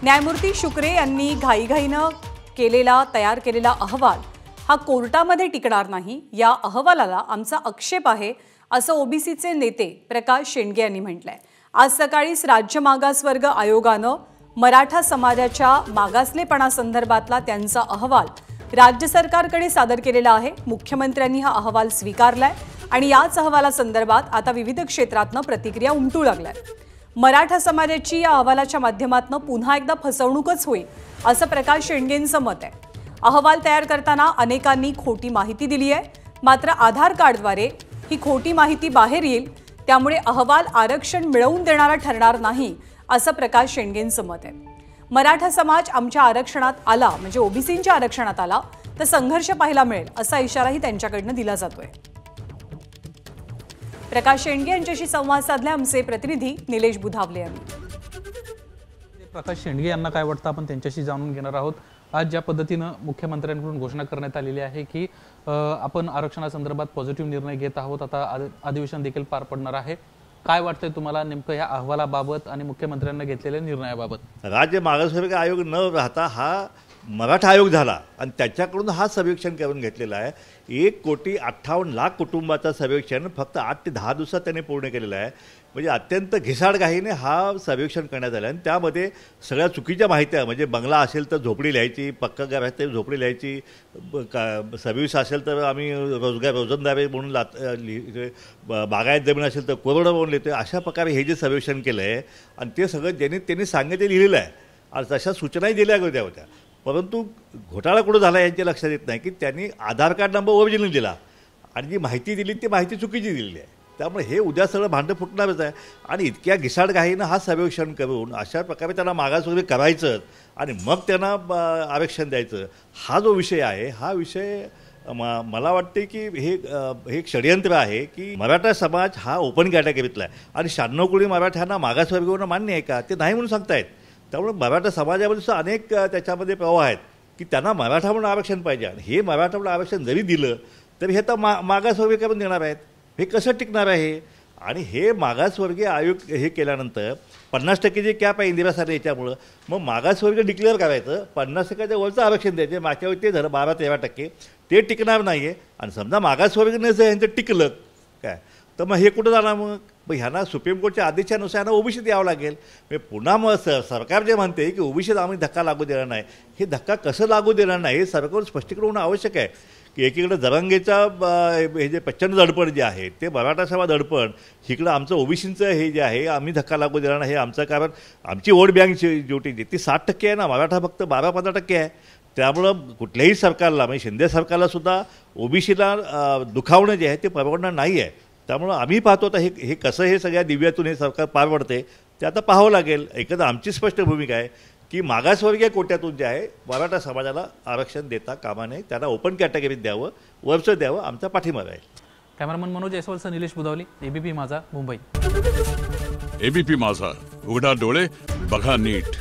न्यायमूर्ती शुक्रे यांनी घाईघाईनं तयार केलेला अहवाल हा कोर्टामध्ये टिकणार नाही, या अहवालाला आमचा आक्षेप आहे असं ओबीसीचे नेते प्रकाश शेंडगे यांनी म्हटलंय। आज सकाळीच राज्य मागासवर्ग आयोगानं मराठा समाजाच्या मागासलेपणासंदर्भातला त्यांचा अहवाल राज्य सरकारकडे सादर केलेला आहे। मुख्यमंत्र्यांनी हा अहवाल स्वीकारलाय आणि याच अहवालासंदर्भात आता विविध क्षेत्रातनं प्रतिक्रिया उमटू लागल्यात। मराठा समाजाची या अहवालाच्या माध्यमातून पुन्हा एकदा फसवणूकच होईल असं प्रकाश शेंडगेंचं मत आहे। अहवाल तयार करताना अनेकांनी खोटी माहिती दिली आहे, मात्र आधार कार्डद्वारे ही खोटी माहिती बाहेर येईल, त्यामुळे अहवाल आरक्षण मिळवून देणारा ठरणार नाही असं प्रकाश शेंडगेंचं मत आहे। मराठा समाज आमच्या आरक्षणात आला म्हणजे ओबीसींच्या आरक्षणात आला तर संघर्ष पाहायला मिळेल असा इशाराही त्यांच्याकडनं दिला जातोय। प्रकाश शेंडगे यांच्याशी संवाद साधले आमचे प्रतिनिधी निलेश बुधावले यांनी। प्रकाश शेंडगे यांना काय वाटतं आपण त्यांच्याशी जाणून घेणार आहोत। आज ज्या पद्धतीनं मुख्यमंत्र्यांकडून घोषणा करण्यात आलेली आहे की आपण आरक्षणासंदर्भात पॉझिटिव्ह निर्णय घेत आहोत, आता अधिवेशन देखील पार पडणार आहे, काय वाटतंय तुम्हाला नेमकं या अहवालाबाबत आणि मुख्यमंत्र्यांना घेतलेल्या निर्णयाबाबत? राज्य मागासवर्ग आयोग न राहता हा मराठा आयोग झाला आणि त्याच्याकडून हा सर्वेक्षण करून घेतलेला आहे। 1,58,00,000 कुटुंबाचा सर्वेक्षण फक्त 8 ते 10 दिवसात त्यांनी पूर्ण केलेलं आहे। म्हणजे अत्यंत घिसाडघाईने हा सर्वेक्षण करण्यात आलं आणि त्यामध्ये सगळ्या चुकीच्या माहित्या, म्हणजे बंगला असेल तर झोपडी लिहायची, पक्का घर असेल तर झोपडी लिहायची, सर्व्हिस असेल तर आम्ही रोजंदारी म्हणून बागायत जमीन असेल तर कोरडं म्हणून लिहितो, अशा प्रकारे हे जे सर्वेक्षण केलं आहे आणि ते सगळं त्यांनी सांगितलं लिहिलेलं आहे आणि तशा सूचनाही दिल्या होत्या। परंतु घोटाळा कुठं झाला यांच्या लक्षात येत नाही की त्यांनी आधार कार्ड नंबर ओरिजिनल दिला आणि जी माहिती दिली ती माहिती चुकीची दिलेली आहे। त्यामुळे हे उद्या सगळं भांडं फुटणारच आहे आणि इतक्या घिसाडघाईनं हा सर्वेक्षण करून अशा प्रकारे त्यांना मागासवर्गीय करायचं आणि मग त्यांना आरक्षण द्यायचं, हा जो विषय आहे हा विषय मला वाटते की हे षडयंत्र आहे की मराठा समाज हा ओपन कॅटेगरीतला आहे आणि 96 कोटी मराठ्यांना मागासवर्गीय मान्य आहे का ते नाही म्हणून सांगतायत। त्यामुळे मराठा समाजामध्ये सुद्धा अनेक त्याच्यामध्ये प्रवाह आहेत की त्यांना मराठा म्हणून आरक्षण पाहिजे आणि हे मराठा म्हणून आरक्षण जरी दिलं तरी हे तर मागासवर्गीय करून देणार आहेत, हे कसं टिकणार आहे? आणि हे मागासवर्गीय आयोग हे केल्यानंतर 50% जे कॅप आहे इंदिरा साहेब याच्यामुळं मग मागासवर्गीय डिक्लेअर करायचं, 50%च्या वरचं आरक्षण द्यायचे, मागच्या वेळी ते झालं 12-13%, ते टिकणार नाही आहे आणि समजा मागासवर्गीय जर यांचं टिकलं काय तर मग हे कुठं जाणार? मग ह्यांना सुप्रीम कोर्टच्या आदेशानुसार यांना ओबीसीत यावं लागेल। म्हणजे पुन्हा मग सरकार जे म्हणते की ओबीसीत आम्ही धक्का लागू देणार नाही, हे धक्का कसं लागू देणार नाही हे सरकारवर स्पष्टीकरण होणं आवश्यक आहे की एकीकडे जरांगेचा हे जे प्रचंड दडपण जे आहे ते मराठा समाज दडपण, इकडं आमचं ओबीसीचं हे जे आहे आम्ही धक्का लागू देणार नाही हे आमचं, कारण आमची वोट बँकची ड्युटी ती 60% आहे ना, मराठा फक्त 12-15% आहे। त्यामुळं कुठल्याही सरकारला म्हणजे शिंदे सरकारला सुद्धा ओबीसीला दुखावणं जे आहे ते परवडणार नाही आहे। त्यामुळं आम्ही पाहतो आता हे कसं हे सगळ्या दिव्यातून हे सरकार पार पडते ते आता पाहावं लागेल। एकदा आमची स्पष्ट भूमिका आहे की मागासवर्गीय कोट्यातून जे आहे मराठा समाजाला आरक्षण देता कामा नये, त्यांना ओपन कॅटेगरीत द्यावं, वरचं द्यावं, आमचा पाठिंबा आहे। कॅमेरामन मनोज जयस्वालसह निलेश बुधावली, एबीपी माझा, मुंबई। एबीपी माझा, उघडा डोळे बघा नीट।